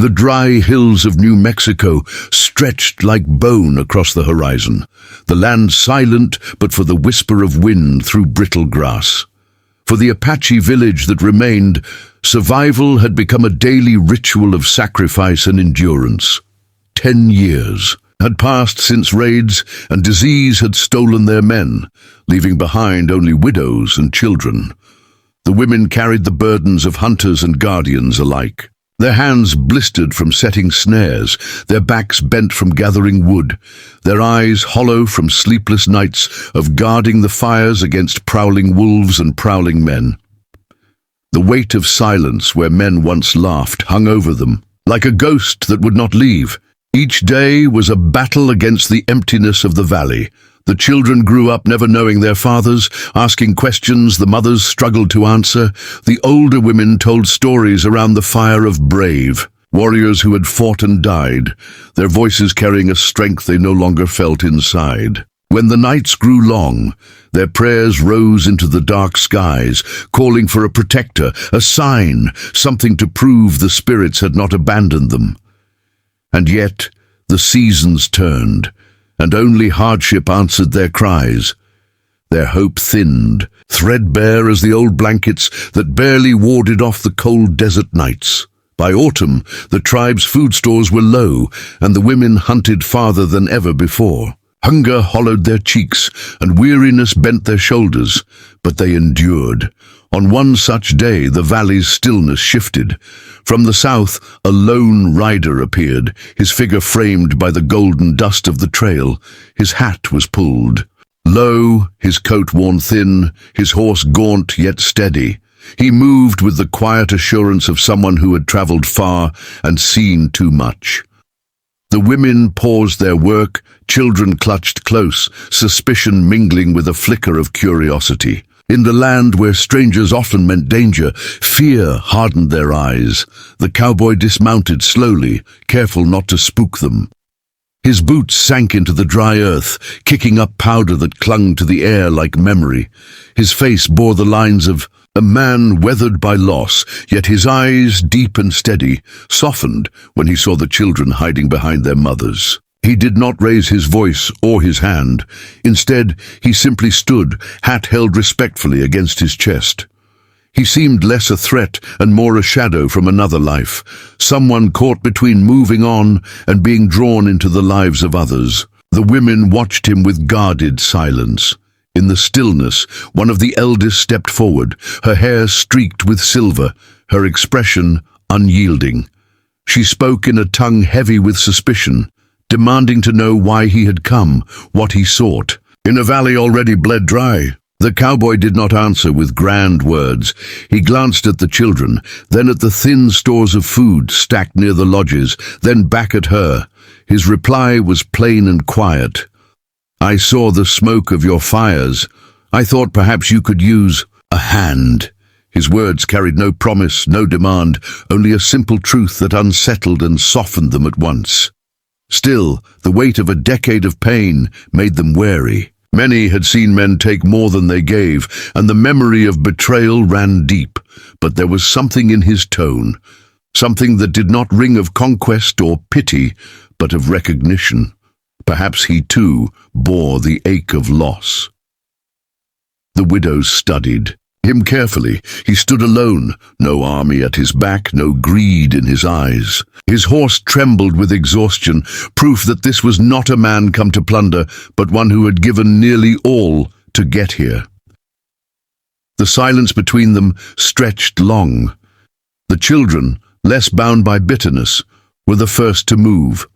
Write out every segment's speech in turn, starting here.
The dry hills of New Mexico stretched like bone across the horizon, the land silent but for the whisper of wind through brittle grass. For the Apache village that remained, survival had become a daily ritual of sacrifice and endurance. 10 years had passed since raids and disease had stolen their men, leaving behind only widows and children. The women carried the burdens of hunters and guardians alike. Their hands blistered from setting snares, their backs bent from gathering wood, their eyes hollow from sleepless nights of guarding the fires against prowling wolves and prowling men. The weight of silence where men once laughed hung over them, like a ghost that would not leave. Each day was a battle against the emptiness of the valley. The children grew up never knowing their fathers, asking questions the mothers struggled to answer. The older women told stories around the fire of brave, warriors who had fought and died, their voices carrying a strength they no longer felt inside. When the nights grew long, their prayers rose into the dark skies, calling for a protector, a sign, something to prove the spirits had not abandoned them. And yet, the seasons turned, and only hardship answered their cries. Their hope thinned, threadbare as the old blankets that barely warded off the cold desert nights. By autumn, the tribe's food stores were low, and the women hunted farther than ever before. Hunger hollowed their cheeks, and weariness bent their shoulders, but they endured. On one such day, the valley's stillness shifted. From the south, a lone rider appeared, his figure framed by the golden dust of the trail. His hat was pulled. Low, his coat worn thin, his horse gaunt yet steady. He moved with the quiet assurance of someone who had traveled far and seen too much. The women paused their work, children clutched close, suspicion mingling with a flicker of curiosity. In the land where strangers often meant danger, fear hardened their eyes. The cowboy dismounted slowly, careful not to spook them. His boots sank into the dry earth, kicking up powder that clung to the air like memory. His face bore the lines of a man weathered by loss, yet his eyes, deep and steady, softened when he saw the children hiding behind their mothers. He did not raise his voice or his hand. Instead, he simply stood, hat held respectfully against his chest. He seemed less a threat and more a shadow from another life, someone caught between moving on and being drawn into the lives of others. The women watched him with guarded silence. In the stillness, one of the eldest stepped forward, her hair streaked with silver, her expression unyielding. She spoke in a tongue heavy with suspicion, demanding to know why he had come, what he sought. In a valley already bled dry, the cowboy did not answer with grand words. He glanced at the children, then at the thin stores of food stacked near the lodges, then back at her. His reply was plain and quiet. "I saw the smoke of your fires. I thought perhaps you could use a hand." His words carried no promise, no demand, only a simple truth that unsettled and softened them at once. Still, the weight of a decade of pain made them wary. Many had seen men take more than they gave, and the memory of betrayal ran deep. But there was something in his tone, something that did not ring of conquest or pity, but of recognition. Perhaps he too bore the ache of loss. The widows studied him carefully. He stood alone, no army at his back, no greed in his eyes. His horse trembled with exhaustion, proof that this was not a man come to plunder, but one who had given nearly all to get here. The silence between them stretched long. The children, less bound by bitterness, were the first to move.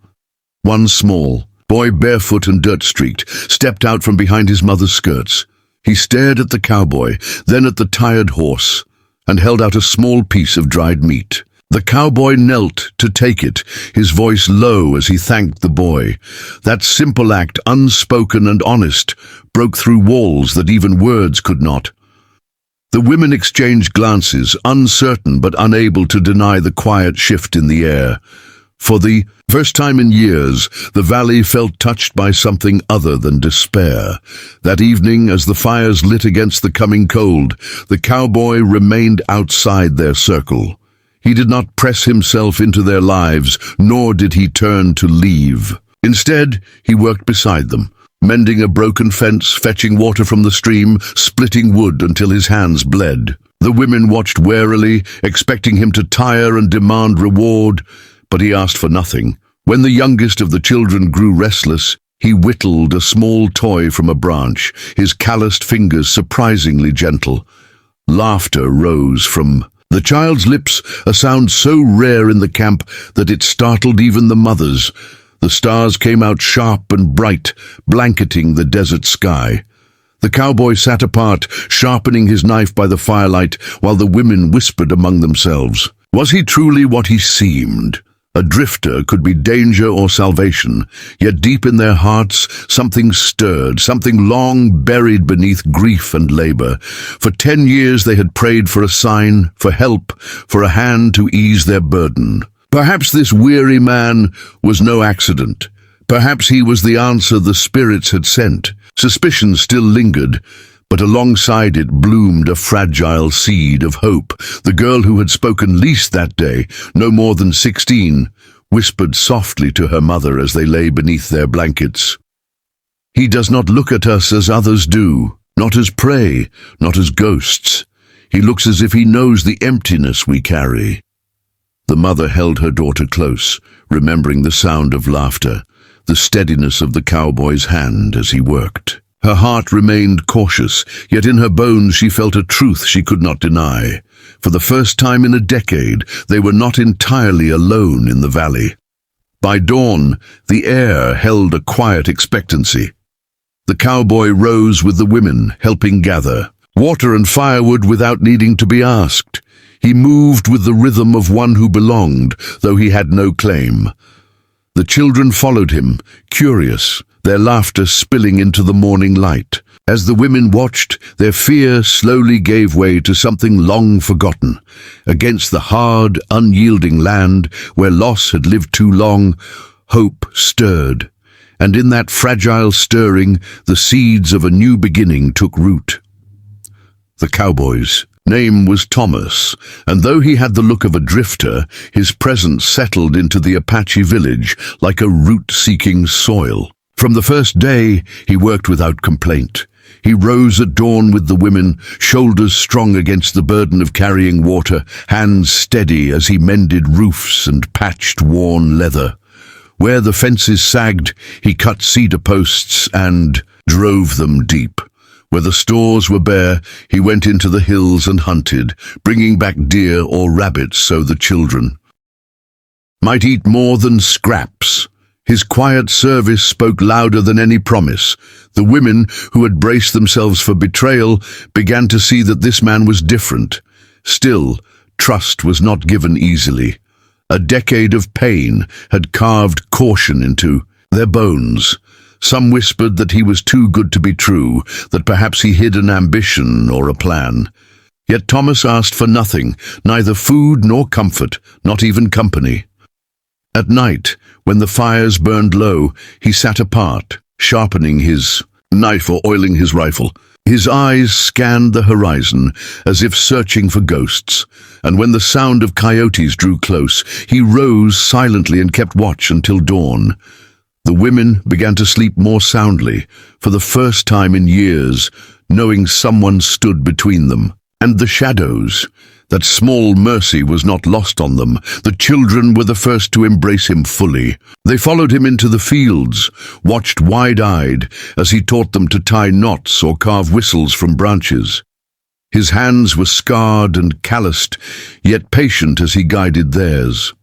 One small boy, barefoot and dirt-streaked, stepped out from behind his mother's skirts. He stared at the cowboy, then at the tired horse, and held out a small piece of dried meat. The cowboy knelt to take it, his voice low as he thanked the boy. That simple act, unspoken and honest, broke through walls that even words could not. The women exchanged glances, uncertain but unable to deny the quiet shift in the air. For the first time in years, the valley felt touched by something other than despair. That evening, as the fires lit against the coming cold, the cowboy remained outside their circle. He did not press himself into their lives, nor did he turn to leave. Instead, he worked beside them, mending a broken fence, fetching water from the stream, splitting wood until his hands bled. The women watched warily, expecting him to tire and demand reward, but he asked for nothing. When the youngest of the children grew restless, he whittled a small toy from a branch, his calloused fingers surprisingly gentle. Laughter rose from the child's lips, a sound so rare in the camp that it startled even the mothers. The stars came out sharp and bright, blanketing the desert sky. The cowboy sat apart, sharpening his knife by the firelight, while the women whispered among themselves. Was he truly what he seemed? A drifter could be danger or salvation, yet deep in their hearts something stirred, something long buried beneath grief and labor. For 10 years they had prayed for a sign, for help, for a hand to ease their burden. Perhaps this weary man was no accident. Perhaps he was the answer the spirits had sent. Suspicion still lingered, but alongside it bloomed a fragile seed of hope. The girl who had spoken least that day, no more than 16, whispered softly to her mother as they lay beneath their blankets. "He does not look at us as others do, not as prey, not as ghosts. He looks as if he knows the emptiness we carry." The mother held her daughter close, remembering the sound of laughter, the steadiness of the cowboy's hand as he worked. Her heart remained cautious, yet in her bones she felt a truth she could not deny. For the first time in a decade, they were not entirely alone in the valley. By dawn, the air held a quiet expectancy. The cowboy rose with the women, helping gather water and firewood without needing to be asked. He moved with the rhythm of one who belonged, though he had no claim. The children followed him, curious, their laughter spilling into the morning light. As the women watched, their fear slowly gave way to something long forgotten. Against the hard, unyielding land where loss had lived too long, hope stirred. And in that fragile stirring, the seeds of a new beginning took root. The cowboy's name was Thomas, and though he had the look of a drifter, his presence settled into the Apache village like a root-seeking soil. From the first day, he worked without complaint. He rose at dawn with the women, shoulders strong against the burden of carrying water, hands steady as he mended roofs and patched worn leather. Where the fences sagged, he cut cedar posts and drove them deep. Where the stores were bare, he went into the hills and hunted, bringing back deer or rabbits so the children might eat more than scraps. His quiet service spoke louder than any promise. The women, who had braced themselves for betrayal, began to see that this man was different. Still, trust was not given easily. A decade of pain had carved caution into their bones. Some whispered that he was too good to be true, that perhaps he hid an ambition or a plan. Yet Thomas asked for nothing, neither food nor comfort, not even company. At night, when the fires burned low, he sat apart, sharpening his knife or oiling his rifle. His eyes scanned the horizon, as if searching for ghosts, and when the sound of coyotes drew close, he rose silently and kept watch until dawn. The women began to sleep more soundly, for the first time in years, knowing someone stood between them. And the shadows, that small mercy was not lost on them. The children were the first to embrace him fully. They followed him into the fields, watched wide-eyed as he taught them to tie knots or carve whistles from branches. His hands were scarred and calloused, yet patient as he guided theirs.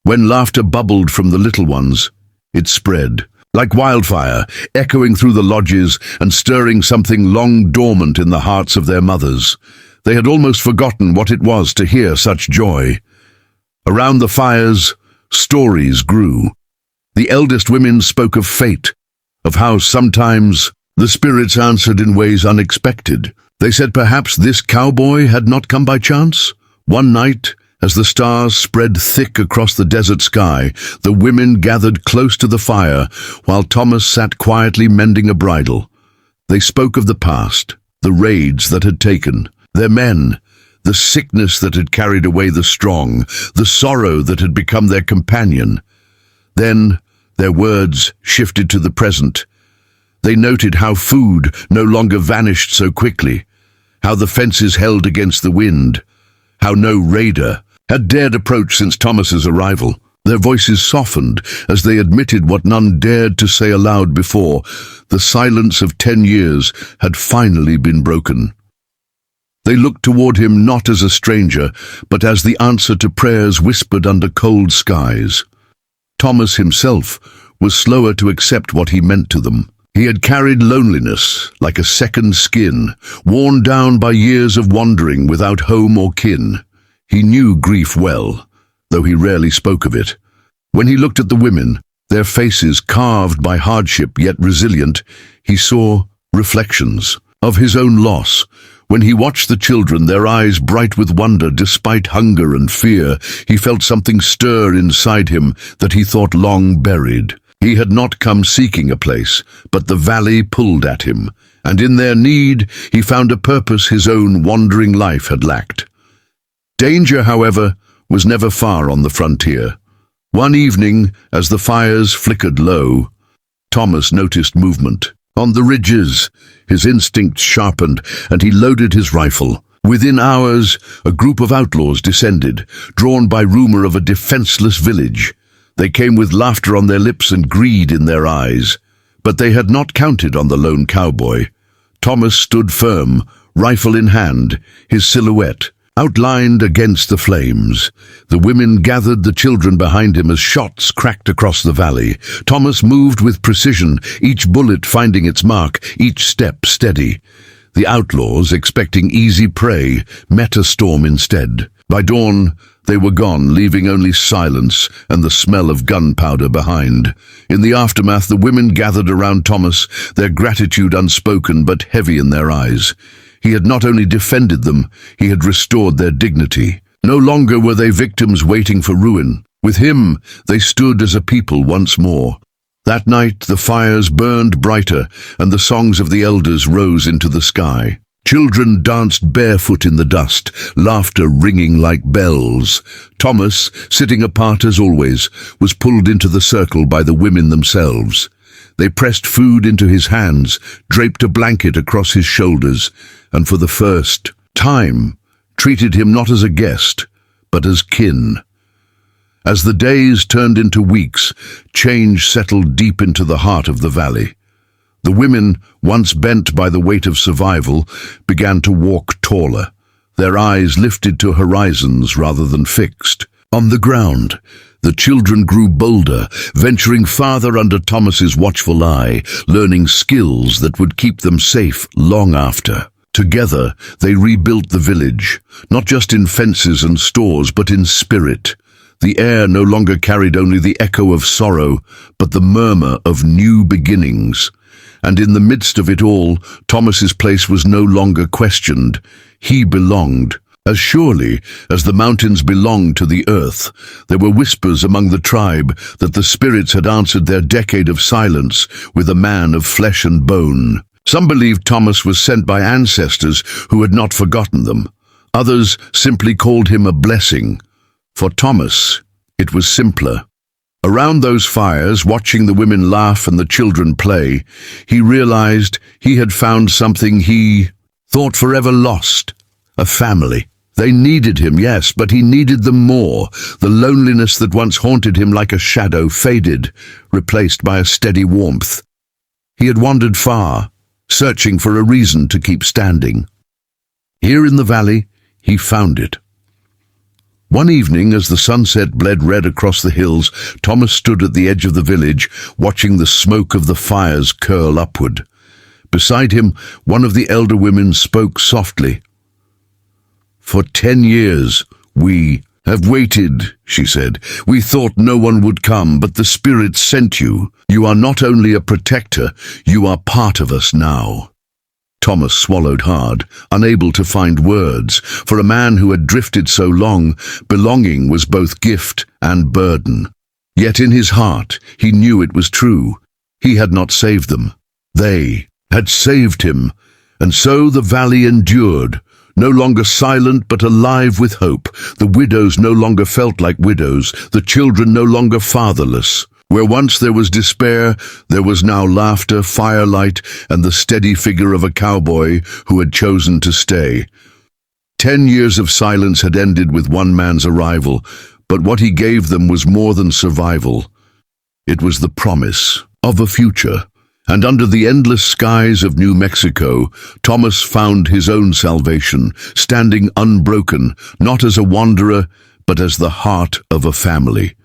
When laughter bubbled from the little ones, it spread, like wildfire, echoing through the lodges and stirring something long dormant in the hearts of their mothers. They had almost forgotten what it was to hear such joy. Around the fires, stories grew. The eldest women spoke of fate, of how sometimes the spirits answered in ways unexpected. They said perhaps this cowboy had not come by chance. One night, as the stars spread thick across the desert sky, the women gathered close to the fire, while Thomas sat quietly mending a bridle. They spoke of the past, the raids that had taken, their men, the sickness that had carried away the strong, the sorrow that had become their companion. Then their words shifted to the present. They noted how food no longer vanished so quickly, how the fences held against the wind, how no raider had dared approach since Thomas's arrival. Their voices softened as they admitted what none dared to say aloud before. The silence of 10 years had finally been broken. They looked toward him not as a stranger, but as the answer to prayers whispered under cold skies. Thomas himself was slower to accept what he meant to them. He had carried loneliness like a second skin, worn down by years of wandering without home or kin. He knew grief well, though he rarely spoke of it. When he looked at the women, their faces carved by hardship yet resilient, he saw reflections of his own loss. When he watched the children, their eyes bright with wonder despite hunger and fear, he felt something stir inside him that he thought long buried. He had not come seeking a place, but the valley pulled at him, and in their need he found a purpose his own wandering life had lacked. Danger, however, was never far on the frontier. One evening, as the fires flickered low, Thomas noticed movement. On the ridges, his instincts sharpened, and he loaded his rifle. Within hours, a group of outlaws descended, drawn by rumor of a defenseless village. They came with laughter on their lips and greed in their eyes. But they had not counted on the lone cowboy. Thomas stood firm, rifle in hand, his silhouette outlined against the flames. The women gathered the children behind him as shots cracked across the valley. Thomas moved with precision, each bullet finding its mark, each step steady. The outlaws, expecting easy prey, met a storm instead. By dawn, they were gone, leaving only silence and the smell of gunpowder behind. In the aftermath, the women gathered around Thomas, their gratitude unspoken but heavy in their eyes. He had not only defended them, he had restored their dignity. No longer were they victims waiting for ruin. With him, they stood as a people once more. That night, the fires burned brighter, and the songs of the elders rose into the sky. Children danced barefoot in the dust, laughter ringing like bells. Thomas, sitting apart as always, was pulled into the circle by the women themselves. They pressed food into his hands, draped a blanket across his shoulders, and for the first time treated him not as a guest, but as kin. As the days turned into weeks, change settled deep into the heart of the valley. The women, once bent by the weight of survival, began to walk taller, their eyes lifted to horizons rather than fixed. On the ground, the children grew bolder, venturing farther under Thomas's watchful eye, learning skills that would keep them safe long after. Together, they rebuilt the village, not just in fences and stores, but in spirit. The air no longer carried only the echo of sorrow, but the murmur of new beginnings. And in the midst of it all, Thomas's place was no longer questioned. He belonged. As surely as the mountains belonged to the earth, there were whispers among the tribe that the spirits had answered their decade of silence with a man of flesh and bone. Some believed Thomas was sent by ancestors who had not forgotten them. Others simply called him a blessing. For Thomas, it was simpler. Around those fires, watching the women laugh and the children play, he realized he had found something he thought forever lost: a family. They needed him, yes, but he needed them more. The loneliness that once haunted him like a shadow faded, replaced by a steady warmth. He had wandered far, searching for a reason to keep standing. Here in the valley, he found it. One evening, as the sunset bled red across the hills, Thomas stood at the edge of the village, watching the smoke of the fires curl upward. Beside him, one of the elder women spoke softly. "For 10 years, we have waited," she said. "We thought no one would come, but the Spirit sent you. You are not only a protector, you are part of us now." Thomas swallowed hard, unable to find words. For a man who had drifted so long, belonging was both gift and burden. Yet in his heart, he knew it was true. He had not saved them. They had saved him. And so the valley endured, no longer silent but alive with hope. The widows no longer felt like widows, the children no longer fatherless. Where once there was despair, there was now laughter, firelight, and the steady figure of a cowboy who had chosen to stay. 10 years of silence had ended with one man's arrival, but what he gave them was more than survival. It was the promise of a future. And under the endless skies of New Mexico, Thomas found his own salvation, standing unbroken, not as a wanderer, but as the heart of a family.